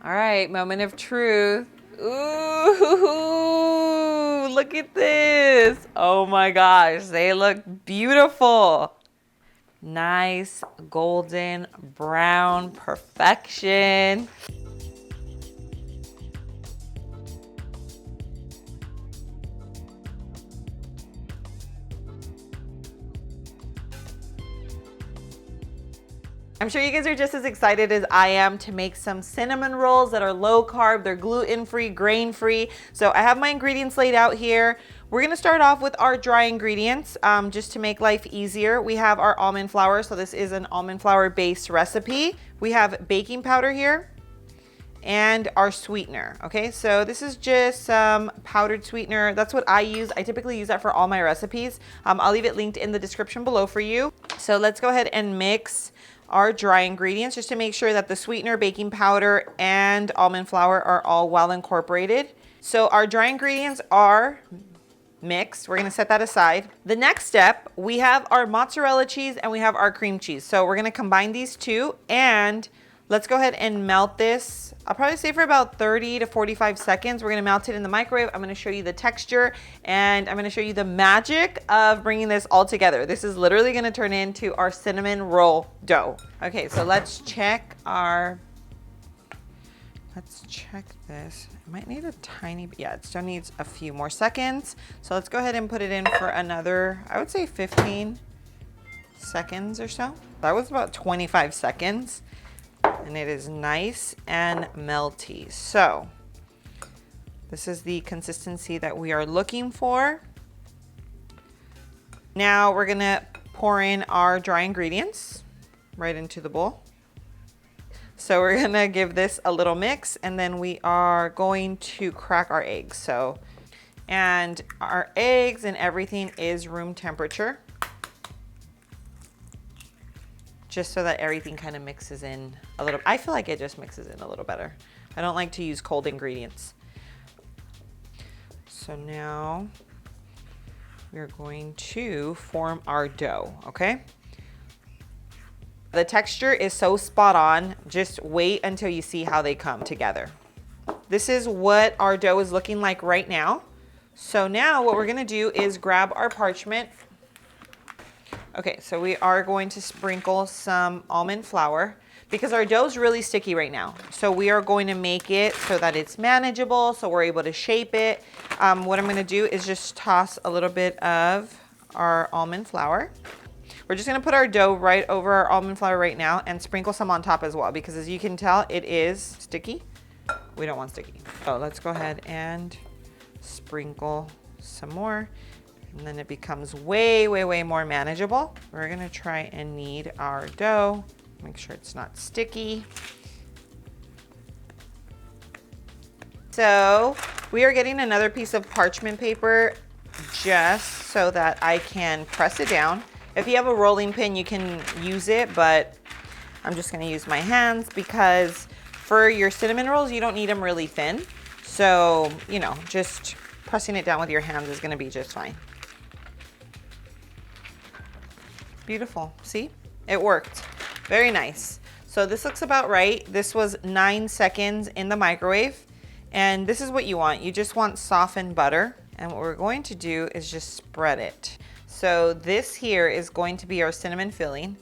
All right, moment of truth. Ooh, look at this. Oh my gosh, they look beautiful. Nice golden brown perfection. I'm sure you guys are just as excited as I am to make some cinnamon rolls that are low carb, they're gluten-free, grain-free. So I have my ingredients laid out here. We're gonna start off with our dry ingredients just to make life easier. We have our almond flour, so this is an almond flour based recipe. We have baking powder here and our sweetener. Okay, so this is just some powdered sweetener. That's what I use. I typically use that for all my recipes. I'll leave it linked in the description below for you. So let's go ahead and mix our dry ingredients just to make sure that the sweetener, baking powder, and almond flour are all well incorporated. So our dry ingredients are mixed. We're gonna set that aside. The next step, we have our mozzarella cheese and we have our cream cheese. So we're gonna combine these two and let's go ahead and melt this. I'll probably say for about 30 to 45 seconds. We're gonna melt it in the microwave. I'm gonna show you the texture and I'm gonna show you the magic of bringing this all together. This is literally gonna turn into our cinnamon roll dough. Okay, so let's check this. It might need a tiny, yeah, it still needs a few more seconds. So let's go ahead and put it in for another, I would say 15 seconds or so. That was about 25 seconds. And it is nice and melty. So this is the consistency that we are looking for. Now we're gonna pour in our dry ingredients right into the bowl. So we're gonna give this a little mix and then we are going to crack our eggs. And our eggs and everything is room temperature, just so that everything kind of mixes in a little. I feel like it just mixes in a little better. I don't like to use cold ingredients. So now we're going to form our dough, okay? The texture is so spot on. Just wait until you see how they come together. This is what our dough is looking like right now. So now what we're gonna do is grab our parchment. Okay, so we are going to sprinkle some almond flour because our dough is really sticky right now. So we are going to make it so that it's manageable, so we're able to shape it. What I'm gonna do is just toss a little bit of our almond flour. We're just gonna put our dough right over our almond flour right now and sprinkle some on top as well because as you can tell, it is sticky. We don't want sticky. So let's go ahead and sprinkle some more. And then it becomes way, way, way more manageable. We're gonna try and knead our dough. Make sure it's not sticky. So we are getting another piece of parchment paper just so that I can press it down. If you have a rolling pin, you can use it, but I'm just gonna use my hands because for your cinnamon rolls, you don't need them really thin. So, you know, just pressing it down with your hands is gonna be just fine. Beautiful, see? It worked, very nice. So this looks about right. This was 9 seconds in the microwave. And this is what you want. You just want softened butter. And what we're going to do is just spread it. So this here is going to be our cinnamon filling.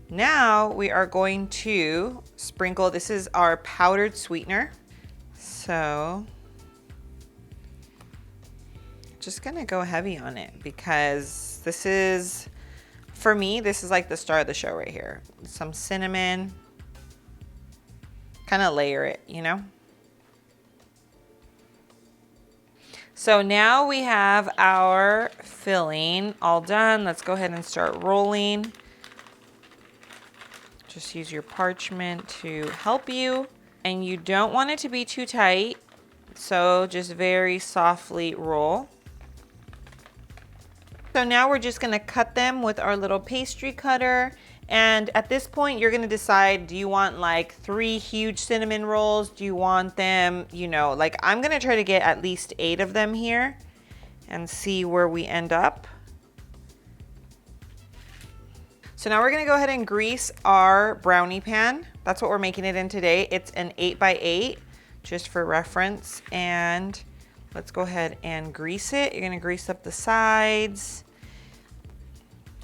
Now we are going to sprinkle, this is our powdered sweetener. So just gonna go heavy on it because this is, for me, this is like the star of the show right here. Some cinnamon, kind of layer it, you know? So now we have our filling all done. Let's go ahead and start rolling. Just use your parchment to help you. And you don't want it to be too tight. So just very softly roll. So now we're just gonna cut them with our little pastry cutter. And at this point, you're gonna decide, do you want like 3 huge cinnamon rolls? Do you want them, you know, like I'm gonna try to get at least 8 of them here and see where we end up. So So now we're gonna go ahead and grease our brownie pan. That's what we're making it in today. It's an 8x8, just for reference. And let's go ahead and grease it. You're gonna grease up the sides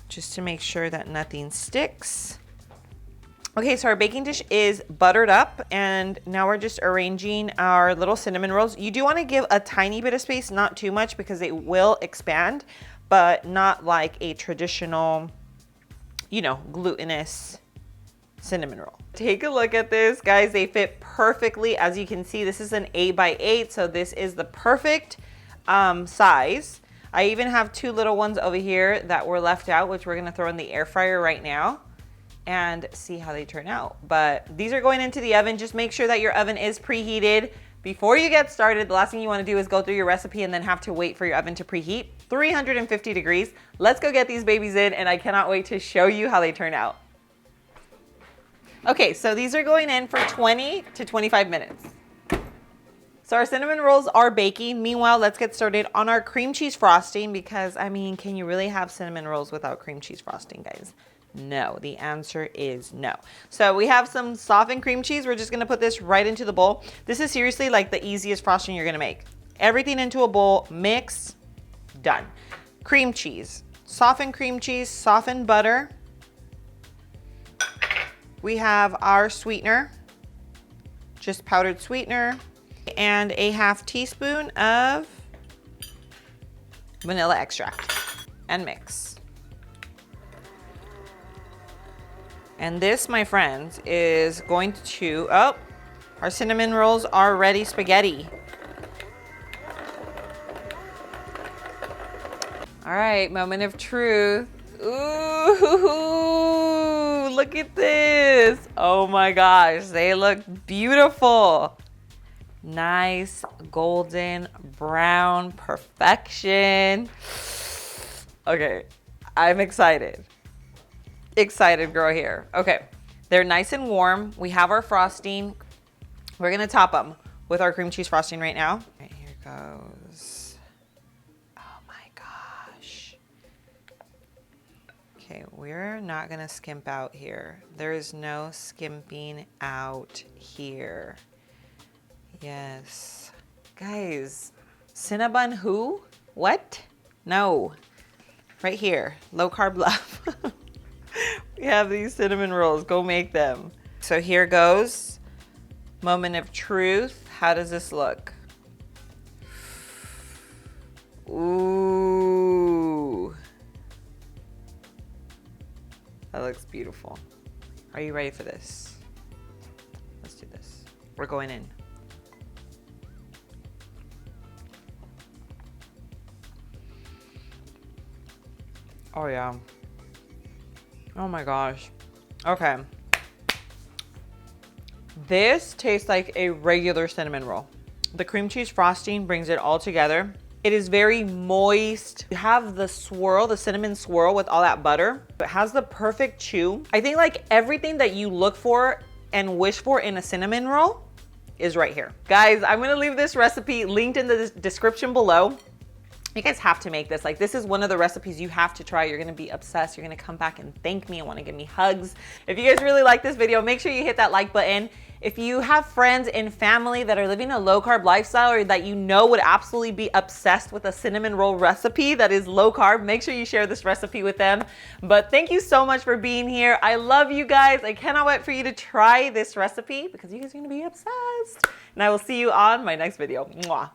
just to make sure that nothing sticks. Okay, so our baking dish is buttered up, and now we're just arranging our little cinnamon rolls. You do want to give a tiny bit of space, not too much, because it will expand, but not like a traditional, you know, glutinous cinnamon roll. Take a look at this, guys. They fit perfectly. As you can see, this is an 8x8, so this is the perfect size. I even have 2 little ones over here that were left out, which we're gonna throw in the air fryer right now and see how they turn out. But these are going into the oven. Just make sure that your oven is preheated. Before you get started, the last thing you wanna do is go through your recipe and then have to wait for your oven to preheat. 350 degrees. Let's go get these babies in, and I cannot wait to show you how they turn out. Okay, so these are going in for 20 to 25 minutes. So our cinnamon rolls are baking. Meanwhile, let's get started on our cream cheese frosting, because I mean, can you really have cinnamon rolls without cream cheese frosting, guys? No, the answer is no. So we have some softened cream cheese. We're just gonna put this right into the bowl. This is seriously like the easiest frosting you're gonna make. Everything into a bowl, mix, done. Cream cheese, softened butter. We have our sweetener, just powdered sweetener, and a ½ teaspoon of vanilla extract, and mix. And this, my friends, is going to, oh, our cinnamon rolls are ready spaghetti. All right, moment of truth. Ooh, look at this. Oh my gosh, they look beautiful. Nice golden brown perfection. Okay, I'm excited. Excited girl here. Okay, they're nice and warm. We have our frosting. We're gonna top them with our cream cheese frosting right now. All right, here goes. Oh my gosh. Okay, we're not gonna skimp out here. There is no skimping out here. Yes. Guys, Cinnabon who? What? No. Right here, low carb love. We have these cinnamon rolls, go make them. So here goes, moment of truth. How does this look? Ooh. That looks beautiful. Are you ready for this? Let's do this. We're going in. Oh yeah. Oh my gosh. Okay. This tastes like a regular cinnamon roll. The cream cheese frosting brings it all together. It is very moist. You have the swirl, the cinnamon swirl with all that butter. It has the perfect chew. I think like everything that you look for and wish for in a cinnamon roll is right here. Guys, I'm gonna leave this recipe linked in the description below. You guys have to make this. Like, this is one of the recipes you have to try. You're gonna be obsessed. You're gonna come back and thank me and wanna give me hugs. If you guys really like this video, make sure you hit that like button. If you have friends and family that are living a low carb lifestyle, or that you know would absolutely be obsessed with a cinnamon roll recipe that is low carb, make sure you share this recipe with them. But thank you so much for being here. I love you guys. I cannot wait for you to try this recipe, because you guys are gonna be obsessed. And I will see you on my next video. Mwah.